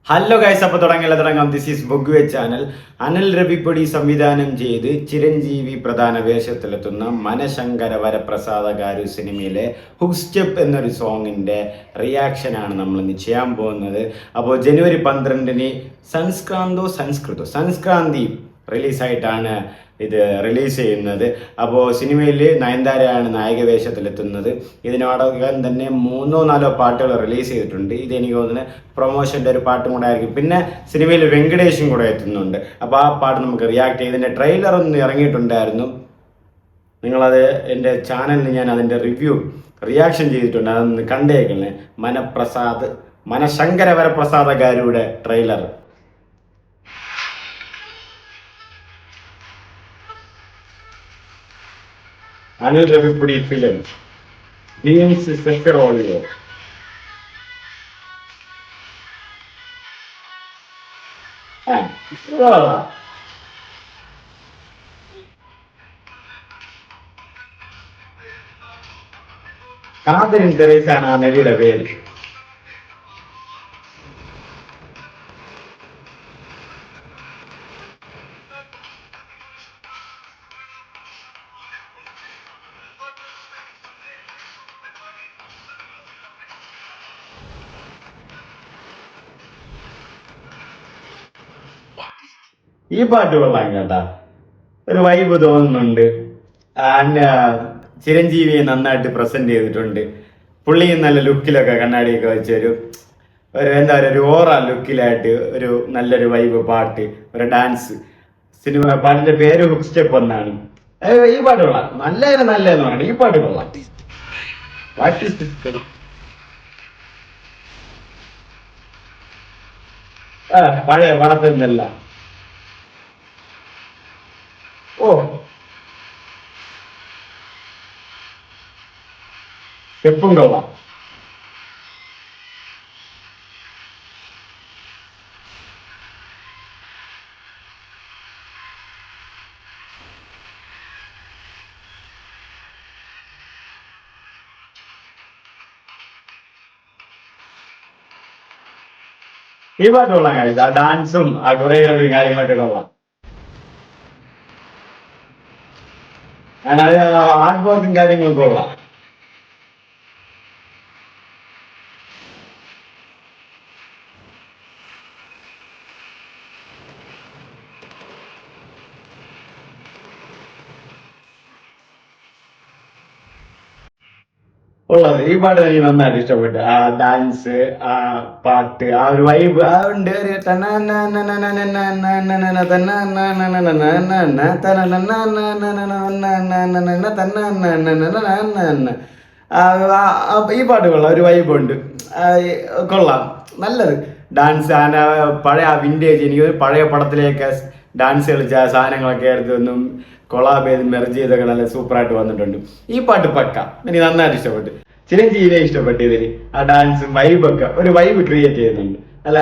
Hello guys, അപ്പോൾ തുടങ്ങാം. This is ബൊഗ്വെ ചാനൽ. അനിൽ രവിപ്പൊടി സംവിധാനം ചെയ്ത് ചിരഞ്ജീവി പ്രധാന വേഷത്തിലെത്തുന്ന മനശങ്കര വരപ്രസാദ ഗാരു സിനിമയിലെ ഹുക്ക് സ്റ്റെപ്പ് എന്നൊരു സോങ്ങിൻ്റെ റിയാക്ഷനാണ് നമ്മൾ ഇന്ന് ചെയ്യാൻ പോകുന്നത്. അപ്പോൾ ജനുവരി 12 സംസ്ക്രാന്തി റിലീസായിട്ടാണ് ഇത് റിലീസ് ചെയ്യുന്നത്. അപ്പോൾ സിനിമയിൽ നയൻതാരയാണ് നായക വേഷത്തിലെത്തുന്നത്. ഇതിനോടകം തന്നെ 3-4 പാട്ടുകൾ റിലീസ് ചെയ്തിട്ടുണ്ട്. ഇത് എനിക്ക് തോന്നുന്നത് പ്രൊമോഷൻ്റെ ഒരു പാട്ടും കൂടെ ആയിരിക്കും. പിന്നെ സിനിമയിൽ വെങ്കടേഷും കൂടെ എത്തുന്നുണ്ട്. അപ്പോൾ ആ പാട്ട് നമുക്ക് റിയാക്ട് ചെയ്ത് ഇതിൻ്റെ ട്രെയിലർ ഒന്ന് ഇറങ്ങിയിട്ടുണ്ടായിരുന്നു. നിങ്ങളത് എൻ്റെ ചാനലിൽ ഞാൻ അതിൻ്റെ റിയാക്ഷൻ ചെയ്തിട്ടുണ്ട്. അതൊന്ന് കണ്ടേക്കണേ. മനശങ്കര വരപ്രസാദ ഗാരുയുടെ trailer. Anil Ravipudi film. Beams Seferolio. Catherine Teresa ആണ് നടിയുടെ പേര്. ഈ പാട്ട് കൊള്ളാം കേട്ടാ, ഒരു വൈബ് തോന്നുന്നുണ്ട്. ചിരഞ്ജീവിയെ നന്നായിട്ട് പ്രസന്റ് ചെയ്തിട്ടുണ്ട്. പുള്ളിയും നല്ല ലുക്കിലൊക്കെ കണ്ണാടിയൊക്കെ വെച്ചൊരു എന്താ പറയുക, ഒരു ഓറ ലുക്കിലായിട്ട് ഒരു നല്ലൊരു വൈബ് പാട്ട്, ഒരു ഡാൻസ്. പാട്ടിന്റെ പേര് ഹുക്ക് സ്റ്റെപ്പ് എന്നാണ്. ഈ പാട്ട് കൊള്ളാം, നല്ലതെന്ന് പറയണം. ഈ പാട്ട് കൊള്ളാം. പഴയ പടത്തിൽ നിന്നല്ല. ഓ, സ്റ്റെപ്പും കൊള്ളാം. ഈ പാട്ട് കൊള്ളാം കാര്യം. ആ ഡാൻസും ആ കൊറിയോഗ്രാഫിയും കാര്യങ്ങളൊക്കെ കൊള്ളാം. ഹാർഡ് വർക്കും കാര്യങ്ങളും കൊള്ളാം. ഉള്ളത് ഈ പാട്ട് എനിക്ക് നന്നായിട്ട് ഇഷ്ടപ്പെട്ടു. ആ ഡാൻസ്, ആ പാട്ട്, ആ ഒരു വൈബ്, ആ ഉണ്ട് ഒരു ഈ പാട്ട് കൊള്ളാം, ഒരു വൈബ് ഉണ്ട്, കൊള്ളാം, നല്ലത്. ഡാൻസ് പഴയ ആ വിൻറ്റേജ്, എനിക്ക് പഴയ പടത്തിലേക്ക് ഡാൻസ് കളിച്ച സാധനങ്ങളൊക്കെ എടുത്തൊന്നും കൊളാബ് ചെയ്ത് മെർജ് ചെയ്തൊക്കെ നല്ല സൂപ്പറായിട്ട് വന്നിട്ടുണ്ട്. ഈ പാട്ട് പക്ക എനിക്ക് നന്നായിട്ട് ഇഷ്ടപ്പെട്ടു. ചിരഞ്ജീവിനെ ഇഷ്ടപ്പെട്ടു. ഇതിന് ആ ഡാൻസും വൈബൊക്കെ ഒരു വൈബ് ക്രിയേറ്റ് ചെയ്യുന്നുണ്ട്. അല്ല,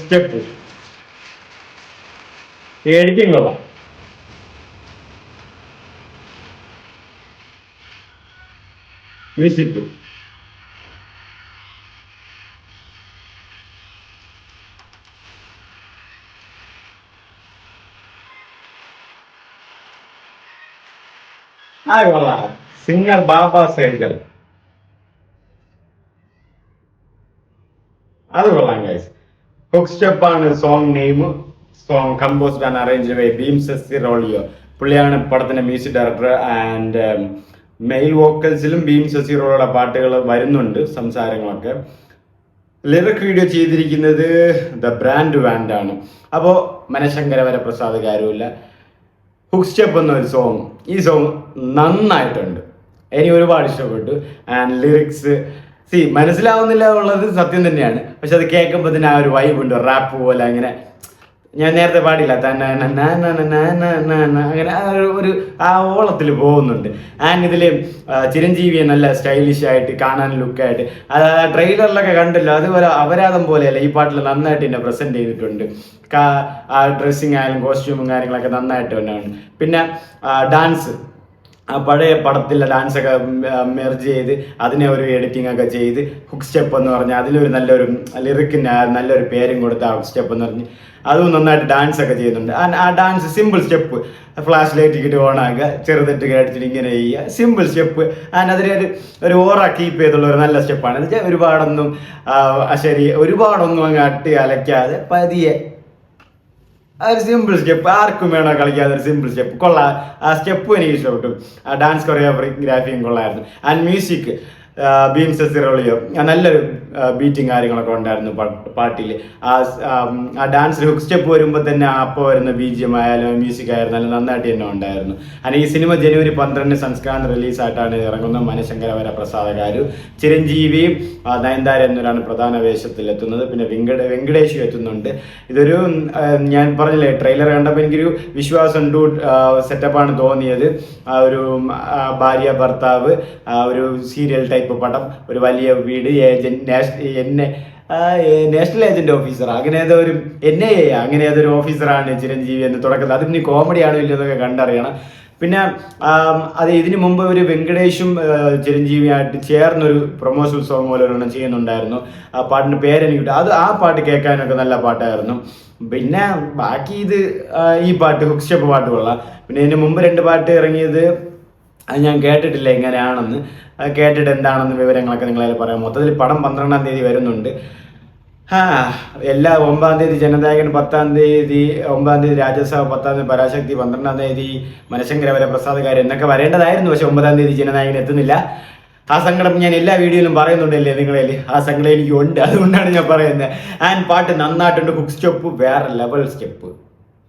സ്റ്റെപ്പ് എഡിറ്റിംഗ് കൊള്ളാം. മ്യൂസിക് കൊള്ളാം. സിംഗർ ബാബ സൈഡൽ, അത് കൊള്ളാം ഗൈസ്. ഹുക്ക് സ്റ്റെപ്പ് ആണ് song name. Song composed and arranged by Bheems Ceciroleo. പുള്ളിയാണ് പടത്തിന്റെ മ്യൂസിക് ഡയറക്ടർ. ആൻഡ് മെയിൽ വോക്കൽസിലും ബീംസ് സെസിറോളിയുടെ പാട്ടുകൾ വരുന്നുണ്ട്, സംസാരങ്ങളൊക്കെ. ലിറിക് വീഡിയോ ചെയ്തിരിക്കുന്നത് ദ ബ്രാൻഡ് വാൻഡ് ആണ്. അപ്പോൾ മനശങ്കര വരപ്രസാദ് ഗാരുവില്ല ഹുക്ക് സ്റ്റെപ്പ് എന്നൊരു സോങ്. ഈ സോങ് നന്നായിട്ടുണ്ട്, എനിക്ക് ഒരുപാട് ഇഷ്ടപ്പെട്ടു. ആൻഡ് ലിറിക്സ് മനസ്സിലാവുന്നില്ല എന്നുള്ളത് സത്യം തന്നെയാണ്. പക്ഷെ അത് കേൾക്കുമ്പോൾ തന്നെ ആ ഒരു വൈബ് ഉണ്ട്, റാപ്പ് പോലെ. അങ്ങനെ ഞാൻ നേരത്തെ പാടില്ല, അങ്ങനെ ആ ഓളത്തിൽ പോകുന്നുണ്ട്. ആൻഡ് ഇതിൽ ചിരഞ്ജീവിയെ നല്ല സ്റ്റൈലിഷ് ആയിട്ട് കാണാൻ ലുക്കായിട്ട്, ട്രെയിലറിലൊക്കെ കണ്ടല്ലോ, അതുപോലെ അപരാധം പോലെയല്ല ഈ പാട്ടിൽ നന്നായിട്ട് എന്നെ പ്രസന്റ് ചെയ്തിട്ടുണ്ട്. ആ ഡ്രസ്സിങ് ആയാലും കോസ്റ്റ്യൂമും കാര്യങ്ങളൊക്കെ നന്നായിട്ട് തന്നെയാണ്. പിന്നെ ഡാൻസ് ആ പഴയ പടത്തിലെ ഡാൻസൊക്കെ മെർജ് ചെയ്ത് അതിനെ ഒരു എഡിറ്റിംഗ് ഒക്കെ ചെയ്ത് ഹുക്ക് സ്റ്റെപ്പ് എന്ന് പറഞ്ഞാൽ അതിലൊരു നല്ലൊരു ലിറിക്കിന് നല്ലൊരു പേരും കൊടുത്ത് ആ ഹുക്ക് സ്റ്റെപ്പ് എന്ന് പറഞ്ഞ് അതും നന്നായിട്ട് ഡാൻസ് ഒക്കെ ചെയ്യുന്നുണ്ട്. ആ dance simple step, flash light ഇട്ട് ഓൺ ആക്കുക, ചെറുതിട്ട് കേട്ടിട്ട് ഇങ്ങനെ ചെയ്യുക, സിമ്പിൾ സ്റ്റെപ്പ്. ആൻഡ് അതിലൊരു ഒരു ഓറ കീപ്പ് ചെയ്തുള്ള ഒരു നല്ല സ്റ്റെപ്പാണ്. എന്ന് വെച്ചാൽ ഒരുപാടൊന്നും ശരി ഒരുപാടൊന്നും അങ്ങ് അട്ടി അലയ്ക്കാതെ പതിയെ ഒരു സിമ്പിൾ സ്റ്റെപ്പ്, ആർക്കും വേണോ കളിക്കാതെ ഒരു സിമ്പിൾ സ്റ്റെപ്പ് കൊള്ളാം. ആ സ്റ്റെപ്പ് എനിക്ക് ഇഷ്ടപ്പെട്ടു. ആ ഡാൻസ് കൊറിയോഗ്രാഫിയും കൊള്ളായിരുന്നു. ആൻഡ് മ്യൂസിക് ബീംസ് സിറോളിയോ നല്ലൊരു ബീറ്റിങ് കാര്യങ്ങളൊക്കെ ഉണ്ടായിരുന്നു പാട്ടിൽ. ആ ഡാൻസിൽ ഹുക്ക് സ്റ്റെപ്പ് വരുമ്പോൾ തന്നെ അപ്പോൾ വരുന്ന BGM ആയാലും മ്യൂസിക് ആയിരുന്നാലും നന്നായിട്ട് തന്നെ ഉണ്ടായിരുന്നു. അങ്ങനെ ഈ സിനിമ ജനുവരി 12 സംസ്കാരം റിലീസായിട്ടാണ് ഇറങ്ങുന്നത്. മനശങ്കര വരപ്രസാദകാരും ചിരഞ്ജീവിയും നയൻതാര എന്നവരാണ് പ്രധാന വേഷത്തിലെത്തുന്നത്. പിന്നെ വെങ്കടേഷും എത്തുന്നുണ്ട്. ഇതൊരു ഞാൻ പറഞ്ഞില്ലേ ട്രെയിലർ കണ്ടപ്പോൾ എനിക്കൊരു വിശ്വാസം സെറ്റപ്പാണ് തോന്നിയത്. ആ ഒരു ഭാര്യ ഭർത്താവ് ഒരു സീരിയൽ ടൈപ്പ് പടം, ഒരു വലിയ വീട്, ഏജന്റ്, നാഷണൽ ഏജന്റ് ഓഫീസർ, അങ്ങനെ ഏതൊരു NIA അങ്ങനെ ഏതൊരു ഓഫീസറാണ് ചിരഞ്ജീവി എന്ന് തുടക്കത്തിൽ. അത് പിന്നെ കോമഡിയാണോ ഇല്ലെന്നൊക്കെ കണ്ടറിയണം. പിന്നെ അത് ഇതിനു മുമ്പ് ഒരു വെങ്കടേഷും ചിരഞ്ജീവിയായിട്ട് ചേർന്നൊരു പ്രൊമോഷണൽ സോങ് പോലെ ഒരെണ്ണം ചെയ്യുന്നുണ്ടായിരുന്നു. ആ പാട്ടിന് പേരെനിക്ക് കിട്ടും. ആ പാട്ട് കേൾക്കാനൊക്കെ നല്ല പാട്ടായിരുന്നു. പിന്നെ ബാക്കി ഈ പാട്ട് ഹുക്ക് സ്റ്റെപ്പ് പാട്ട് കൊള്ളാം. പിന്നെ ഇതിന് മുമ്പ് 2 പാട്ട് ഇറങ്ങിയത് അത് ഞാൻ കേട്ടിട്ടില്ല എങ്ങനെയാണെന്ന്. കേട്ടിട്ട് എന്താണെന്ന് വിവരങ്ങളൊക്കെ നിങ്ങളതിൽ പറയാം. മൊത്തത്തിൽ പടം 12-ാം തീയതി വരുന്നുണ്ട്. എല്ലാ 9-ാം തീയതി ജനനായകൻ, 10-ാം തീയതി 9-ാം തീയതി രാജസഭ, 10-ാം തീയതി പരാശക്തി, 12-ാം തീയതി മനശങ്കര വരപ്രസാദകാരൻ എന്നൊക്കെ വരേണ്ടതായിരുന്നു. പക്ഷെ 9-ാം തീയതി ജനനായകൻ എത്തുന്നില്ല. ആ സങ്കടം ഞാൻ എല്ലാ വീഡിയോയിലും പറയുന്നുണ്ടല്ലേ നിങ്ങളെ. ആ സങ്കടം എനിക്ക് ഉണ്ട്, അതുകൊണ്ടാണ് ഞാൻ പറയുന്നത്. ആൻഡ് പാട്ട് നന്നായിട്ടുണ്ട്. ഹുക്ക് സ്റ്റെപ്പ് വേറെ ലെവൽ സ്റ്റെപ്പ്.